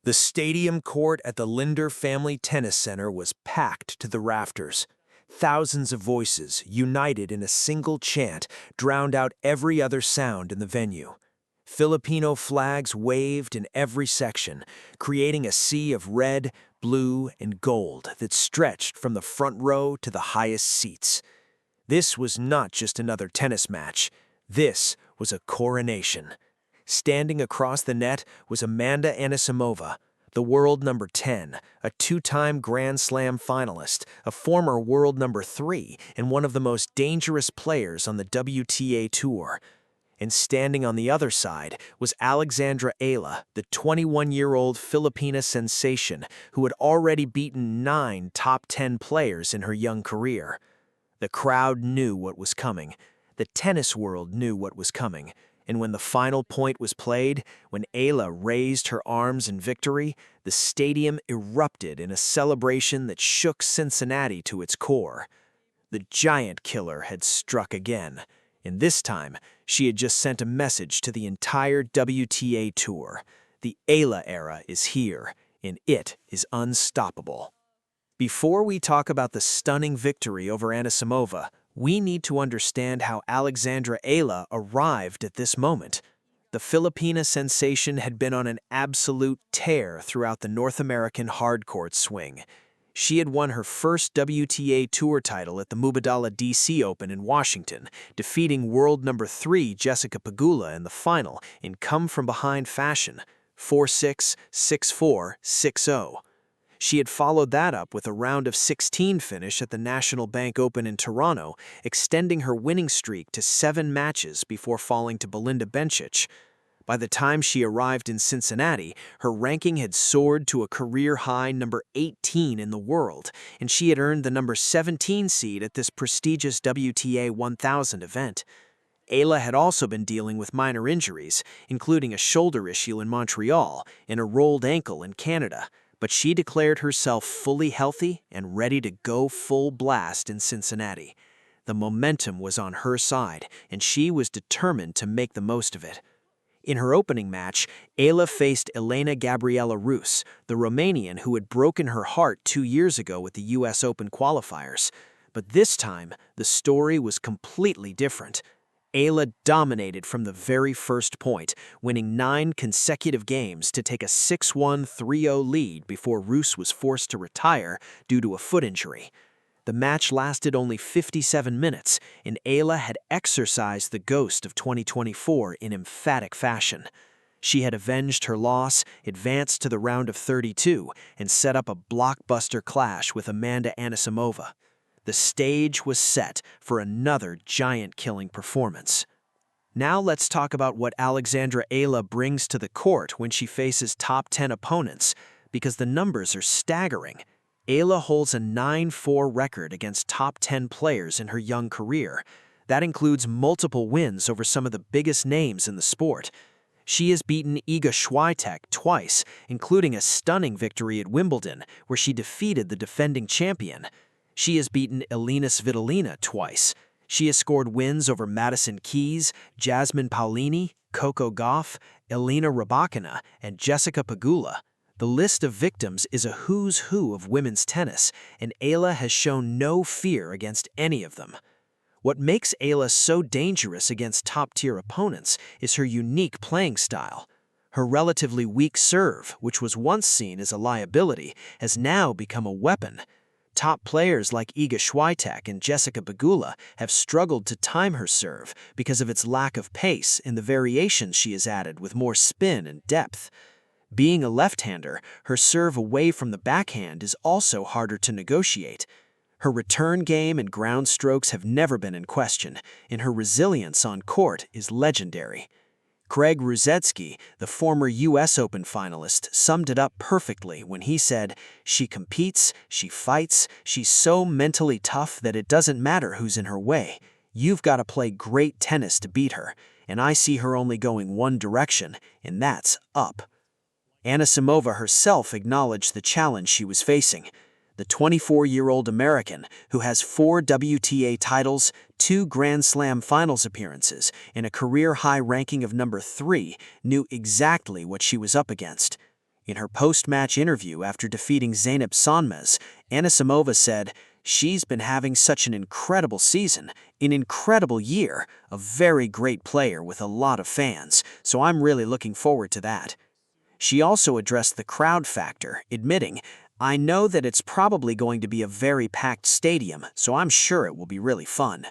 The stadium court at the Linder Family Tennis Center was packed to the rafters. Thousands of voices, united in a single chant, drowned out every other sound in the venue. Filipino flags waved in every section, creating a sea of red, blue, and gold that stretched from the front row to the highest seats. This was not just another tennis match. This was a coronation. Standing across the net was Amanda Anisimova, the world number 10, a two-time Grand Slam finalist, a former world number 3, and one of the most dangerous players on the WTA Tour. And standing on the other side was Alexandra Eala, the 21-year-old Filipina sensation who had already beaten 9 top 10 players in her young career. The crowd knew what was coming. The tennis world knew what was coming. And when the final point was played, when Eala raised her arms in victory, the stadium erupted in a celebration that shook Cincinnati to its core. The giant killer had struck again, and this time she had just sent a message to the entire WTA Tour. The Eala era is here, and it is unstoppable. Before we talk about the stunning victory over Anisimova, we need to understand how Alexandra Eala arrived at this moment. The Filipina sensation had been on an absolute tear throughout the North American hardcourt swing. She had won her first WTA Tour title at the Mubadala DC Open in Washington, defeating world number 3 Jessica Pegula in the final in come-from-behind fashion, 4-6, 6-4, 6-0. She had followed that up with a round of 16 finish at the National Bank Open in Toronto, extending her winning streak to 7 matches before falling to Belinda Bencic. By the time she arrived in Cincinnati, her ranking had soared to a career-high number 18 in the world, and she had earned the number 17 seed at this prestigious WTA 1000 event. Eala had also been dealing with minor injuries, including a shoulder issue in Montreal and a rolled ankle in Canada. But she declared herself fully healthy and ready to go full blast in Cincinnati. The momentum was on her side, and she was determined to make the most of it. In her opening match, Eala faced Elena Gabriela Rus, the Romanian who had broken her heart 2 years ago at the US Open qualifiers. But this time, the story was completely different. Eala dominated from the very first point, winning 9 consecutive games to take a 6-1, 3-0 lead before Rus was forced to retire due to a foot injury. The match lasted only 57 minutes, and Eala had exorcised the ghost of 2024 in emphatic fashion. She had avenged her loss, advanced to the round of 32, and set up a blockbuster clash with Amanda Anisimova. The stage was set for another giant-killing performance. Now let's talk about what Alexandra Eala brings to the court when she faces top 10 opponents, because the numbers are staggering. Eala holds a 9-4 record against top 10 players in her young career. That includes multiple wins over some of the biggest names in the sport. She has beaten Iga Swiatek twice, including a stunning victory at Wimbledon, where she defeated the defending champion. She has beaten Elina Svitolina twice. She has scored wins over Madison Keys, Jasmine Paolini, Coco Gauff, Elena Rybakina, and Jessica Pegula. The list of victims is a who's who of women's tennis, and Eala has shown no fear against any of them. What makes Eala so dangerous against top-tier opponents is her unique playing style. Her relatively weak serve, which was once seen as a liability, has now become a weapon. Top players like Iga Swiatek and Jessica Pegula have struggled to time her serve because of its lack of pace and the variations she has added with more spin and depth. Being a left-hander, her serve away from the backhand is also harder to negotiate. Her return game and ground strokes have never been in question, and her resilience on court is legendary. Craig Ruzetsky, the former US Open finalist, summed it up perfectly when he said, "She competes, she fights, she's so mentally tough that it doesn't matter who's in her way. You've got to play great tennis to beat her, and I see her only going one direction, and that's up." Anisimova herself acknowledged the challenge she was facing. The 24-year-old American, who has 4 WTA titles, 2 Grand Slam finals appearances, and a career-high ranking of number 3, knew exactly what she was up against. In her post-match interview after defeating Zeynep Sonmez, Anisimova said, "She's been having such an incredible season, an incredible year, a very great player with a lot of fans, so I'm really looking forward to that." She also addressed the crowd factor, admitting, "I know that it's probably going to be a very packed stadium, so I'm sure it will be really fun."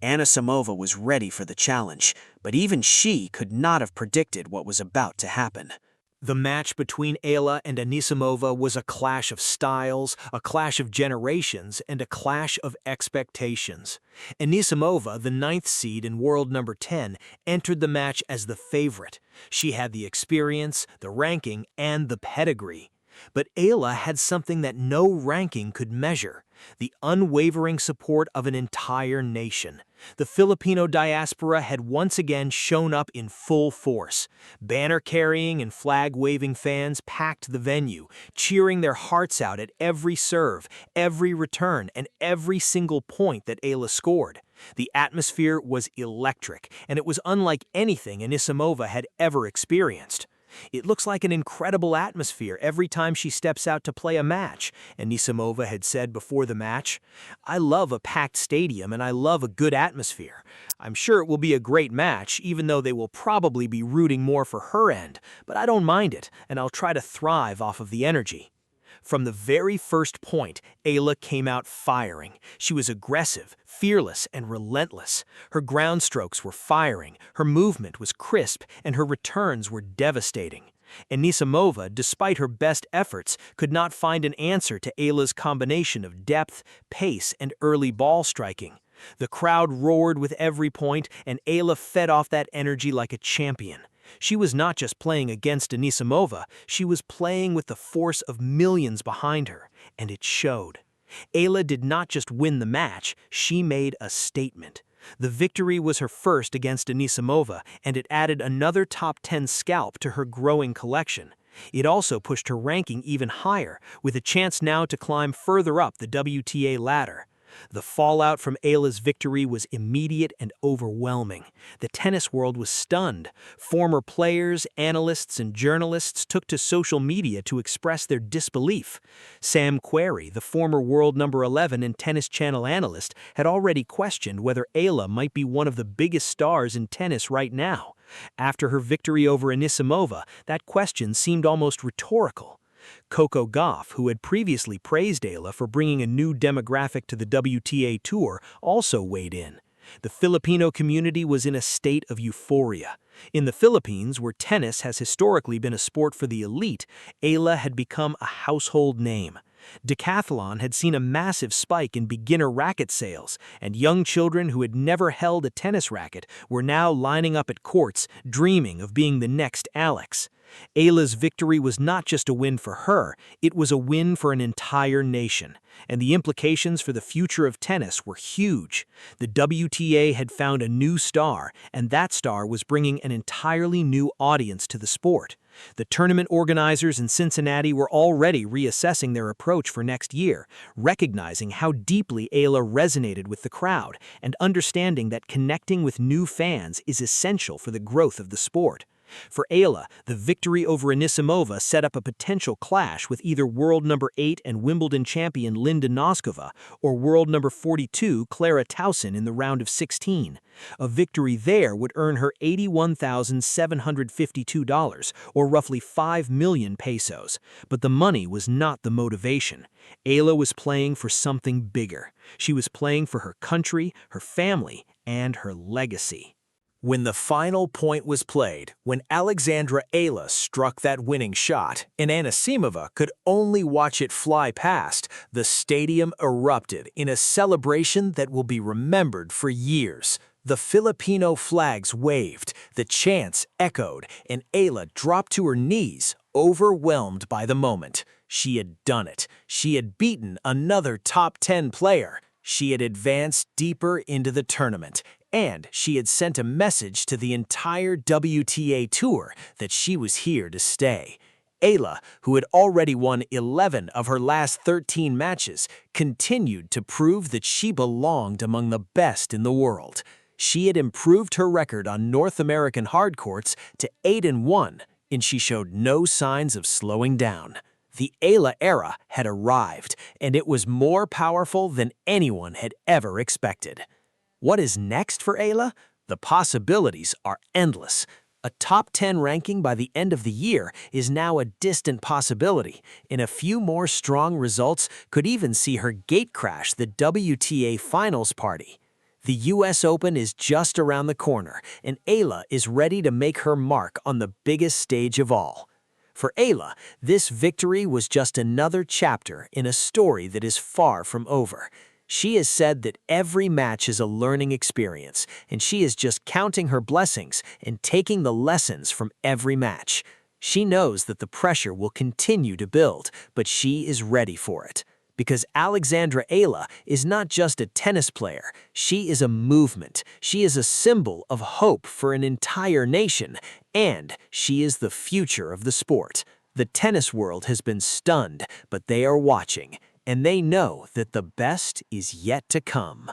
Anisimova was ready for the challenge, but even she could not have predicted what was about to happen. The match between Eala and Anisimova was a clash of styles, a clash of generations, and a clash of expectations. Anisimova, the ninth seed and world number 10, entered the match as the favorite. She had the experience, the ranking, and the pedigree. But Eala had something that no ranking could measure: the unwavering support of an entire nation. The Filipino diaspora had once again shown up in full force. Banner-carrying and flag-waving fans packed the venue, cheering their hearts out at every serve, every return, and every single point that Eala scored. The atmosphere was electric, and it was unlike anything Anisimova had ever experienced. "It looks like an incredible atmosphere every time she steps out to play a match," Anisimova had said before the match. "I love a packed stadium and I love a good atmosphere. I'm sure it will be a great match, even though they will probably be rooting more for her end, but I don't mind it, and I'll try to thrive off of the energy." From the very first point, Eala came out firing. She was aggressive, fearless, and relentless. Her ground strokes were firing, her movement was crisp, and her returns were devastating. Anisimova, despite her best efforts, could not find an answer to Eala's combination of depth, pace, and early ball striking. The crowd roared with every point, and Eala fed off that energy like a champion. She was not just playing against Anisimova, she was playing with the force of millions behind her, and it showed. Eala did not just win the match, she made a statement. The victory was her first against Anisimova, and it added another top 10 scalp to her growing collection. It also pushed her ranking even higher, with a chance now to climb further up the WTA ladder. The fallout from Eala's victory was immediate and overwhelming. The tennis world was stunned. Former players, analysts, and journalists took to social media to express their disbelief. Sam Querrey, the former world number 11 and Tennis Channel analyst, had already questioned whether Eala might be one of the biggest stars in tennis right now. After her victory over Anisimova, that question seemed almost rhetorical. Coco Gauff, who had previously praised Eala for bringing a new demographic to the WTA Tour, also weighed in. The Filipino community was in a state of euphoria. In the Philippines, where tennis has historically been a sport for the elite, Eala had become a household name. Decathlon had seen a massive spike in beginner racket sales, and young children who had never held a tennis racket were now lining up at courts, dreaming of being the next Alex. Eala's victory was not just a win for her, it was a win for an entire nation, and the implications for the future of tennis were huge. The WTA had found a new star, and that star was bringing an entirely new audience to the sport. The tournament organizers in Cincinnati were already reassessing their approach for next year, recognizing how deeply Eala resonated with the crowd and understanding that connecting with new fans is essential for the growth of the sport. For Eala, the victory over Anisimova set up a potential clash with either world number 8 and Wimbledon champion Linda Noskova or world number 42 Clara Tauson in the round of 16. A victory there would earn her $81,752, or roughly 5 million pesos. But the money was not the motivation. Eala was playing for something bigger. She was playing for her country, her family, and her legacy. When the final point was played, when Alexandra Eala struck that winning shot, and Anisimova could only watch it fly past, the stadium erupted in a celebration that will be remembered for years. The Filipino flags waved, the chants echoed, and Eala dropped to her knees, overwhelmed by the moment. She had done it. She had beaten another top 10 player. She had advanced deeper into the tournament. And she had sent a message to the entire WTA Tour that she was here to stay. Eala, who had already won 11 of her last 13 matches, continued to prove that she belonged among the best in the world. She had improved her record on North American hard courts to 8-1, and she showed no signs of slowing down. The Eala era had arrived, and it was more powerful than anyone had ever expected. What is next for Eala? The possibilities are endless. A top 10 ranking by the end of the year is now a distant possibility, and a few more strong results could even see her gatecrash the WTA Finals party. The US Open is just around the corner, and Eala is ready to make her mark on the biggest stage of all. For Eala, this victory was just another chapter in a story that is far from over. She has said that every match is a learning experience, and she is just counting her blessings and taking the lessons from every match. She knows that the pressure will continue to build, but she is ready for it. Because Alexandra Eala is not just a tennis player, she is a movement. She is a symbol of hope for an entire nation, and she is the future of the sport. The tennis world has been stunned, but they are watching, and they know that the best is yet to come.